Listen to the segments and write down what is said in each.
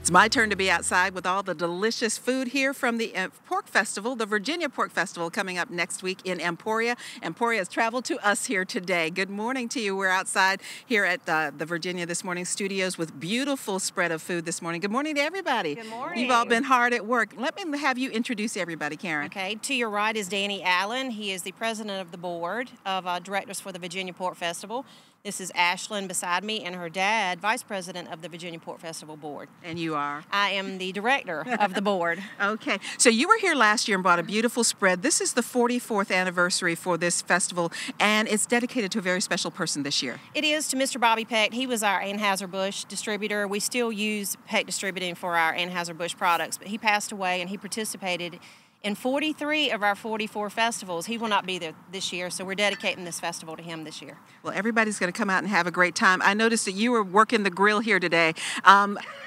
It's my turn to be outside with all the delicious food here from the Pork Festival, the Virginia Pork Festival, coming up next week in Emporia. Emporia has traveled to us here today. Good morning to you. We're outside here at the Virginia This Morning studios with beautiful spread of food this morning. Good morning to everybody. Good morning. You've all been hard at work. Let me have you introduce everybody, Karen. Okay, to your right is Danny Allen. He is the president of the board of directors for the Virginia Pork Festival. This is Ashlyn beside me, and her dad, vice president of the Virginia Pork Festival board. And you are? I am the director of the board. Okay, so you were here last year and brought a beautiful spread. This is the 44th anniversary for this festival, and it's dedicated to a very special person this year. It is to Mr. Bobby Peck. He was our Anheuser-Busch distributor. We still use Peck Distributing for our Anheuser-Busch products, but he passed away and he participated in 43 of our 44 festivals. He will not be there this year, so we're dedicating this festival to him this year. Well, everybody's going to come out and have a great time. I noticed that you were working the grill here today.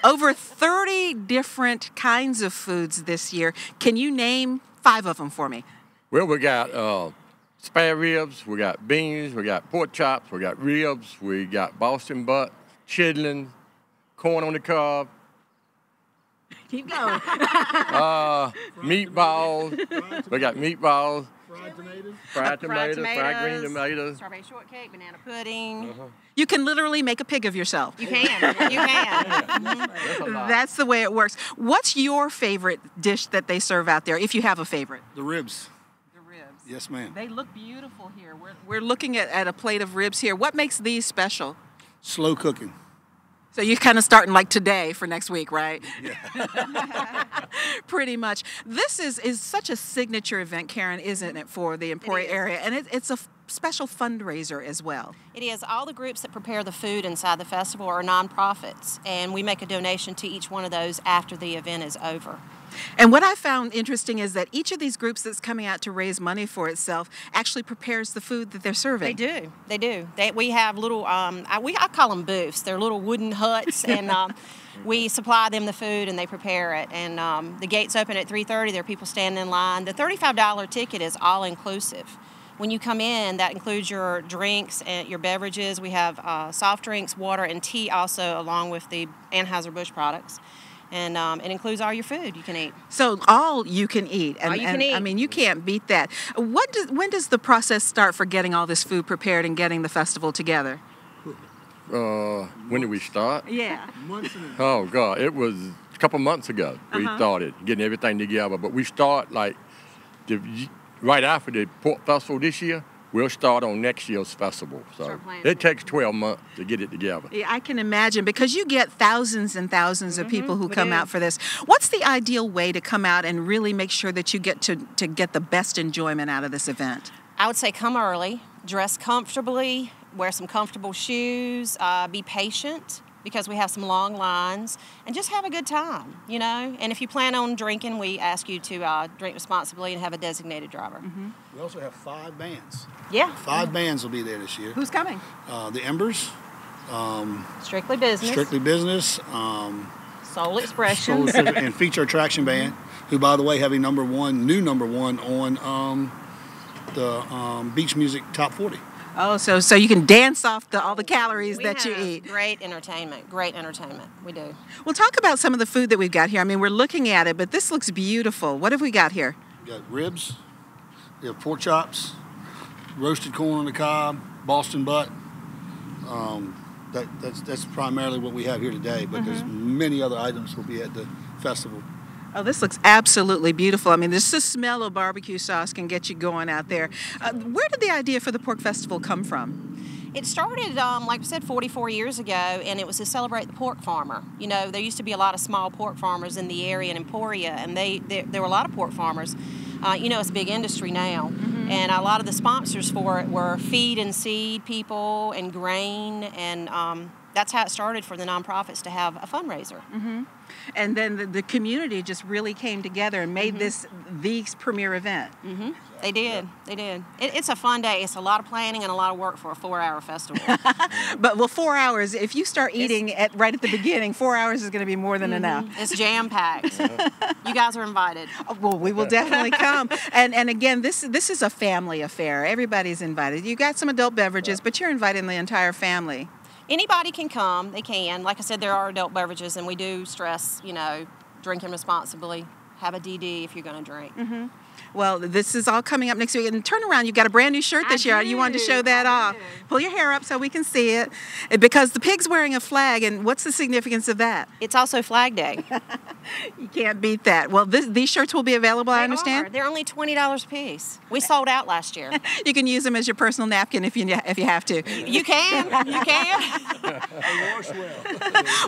Over 30 different kinds of foods this year. Can you name 5 of them for me? Well, we got spare ribs, we got beans, we got pork chops, we got ribs, we got Boston butt, chitlin, corn on the cob. Keep going. Meatballs. We got meatballs. Fried tomatoes, fried green tomatoes. Strawberry shortcake, banana pudding. You can literally make a pig of yourself. You can. You can. That's the way it works. What's your favorite dish that they serve out there, if you have a favorite? The ribs. The ribs. Yes, ma'am. They look beautiful here. We're looking at a plate of ribs here. What makes these special? Slow cooking. So you're kind of starting like today for next week, right? Yeah. Pretty much. This is such a signature event, Karen, isn't it, for the Emporia area? And it's a special fundraiser as well. It is. All the groups that prepare the food inside the festival are nonprofits, and we make a donation to each one of those after the event is over. And what I found interesting is that each of these groups that's coming out to raise money for itself actually prepares the food that they're serving. They do. They do. We have little, I call them booths. They're little wooden huts, and we supply them the food, and they prepare it. And the gates open at 3:30. There are people standing in line. The $35 ticket is all-inclusive. When you come in, that includes your drinks and your beverages. We have soft drinks, water, and tea also, along with the Anheuser-Busch products. And it includes all your food you can eat. So all you can eat. All you can eat. I mean, you can't beat that. When does the process start for getting all this food prepared and getting the festival together? When did we start? Yeah. Oh, God, it was a couple months ago we started getting everything together. But we start like right after the Pork Festival this year. We'll start on next year's festival. So it takes 12 months to get it together. Yeah, I can imagine, because you get thousands and thousands of people who come out for this. What's the ideal way to come out and really make sure that you get to get the best enjoyment out of this event? I would say come early, dress comfortably, wear some comfortable shoes, be patient, because we have some long lines, and just have a good time, you know? And if you plan on drinking, we ask you to drink responsibly and have a designated driver. We also have 5 bands. Yeah. 5 bands will be there this year. Who's coming? The Embers. Strictly Business. Strictly Business. Soul Expression. And Feature Attraction Band, who, by the way, have a new number one on the Beach Music Top 40. Oh, so you can dance off all the calories that you eat. Great entertainment. Great entertainment. We do. Well, talk about some of the food that we've got here. I mean, we're looking at it, but this looks beautiful. What have we got here? We got ribs. We have pork chops, roasted corn on the cob, Boston butt. That's primarily what we have here today, but there's many other items will be at the festival. Oh, this looks absolutely beautiful. I mean, just the smell of barbecue sauce can get you going out there. Where did the idea for the Pork Festival come from? It started, like I said, 44 years ago, and it was to celebrate the pork farmer. You know, there used to be a lot of small pork farmers in the area in Emporia, and there were a lot of pork farmers. You know, it's a big industry now, and a lot of the sponsors for it were feed and seed people and grain, and that's how it started for the nonprofits to have a fundraiser. And then the community just really came together and made this the premier event. They did. They did. It's a fun day. It's a lot of planning and a lot of work for a 4-hour festival. But 4 hours, if you start eating right at the beginning, 4 hours is going to be more than enough. It's jam-packed. You guys are invited. Well, we will definitely come. And again, this is a family affair. Everybody's invited. You got some adult beverages, but you're inviting the entire family. Anybody can come. They can. Like I said, there are adult beverages, and we do stress, drinking responsibly. Have a DD if you're going to drink. Mm-hmm. Well, this is all coming up next week. And turn around, you've got a brand new shirt this year. You wanted to show that off. Pull your hair up so we can see it. Because the pig's wearing a flag, and what's the significance of that? It's also Flag Day. You can't beat that. Well, these shirts will be available, I understand? They're only $20 a piece. We sold out last year. You can use them as your personal napkin if you have to. You can. You can.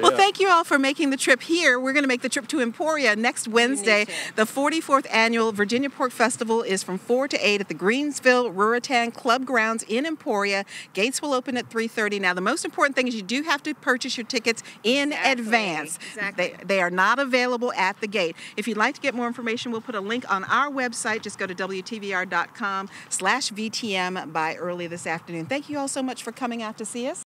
Well, thank you all for making the trip here. We're going to make the trip to Emporia next Wednesday. The 44th Annual Virginia Pork Festival is from 4 to 8 at the Greensville Ruritan Club grounds in Emporia. Gates will open at 3:30. Now, the most important thing is you do have to purchase your tickets in advance. Exactly. They are not available at the gate. If you'd like to get more information, we'll put a link on our website. Just go to WTVR.com/VTM by early this afternoon. Thank you all so much for coming out to see us.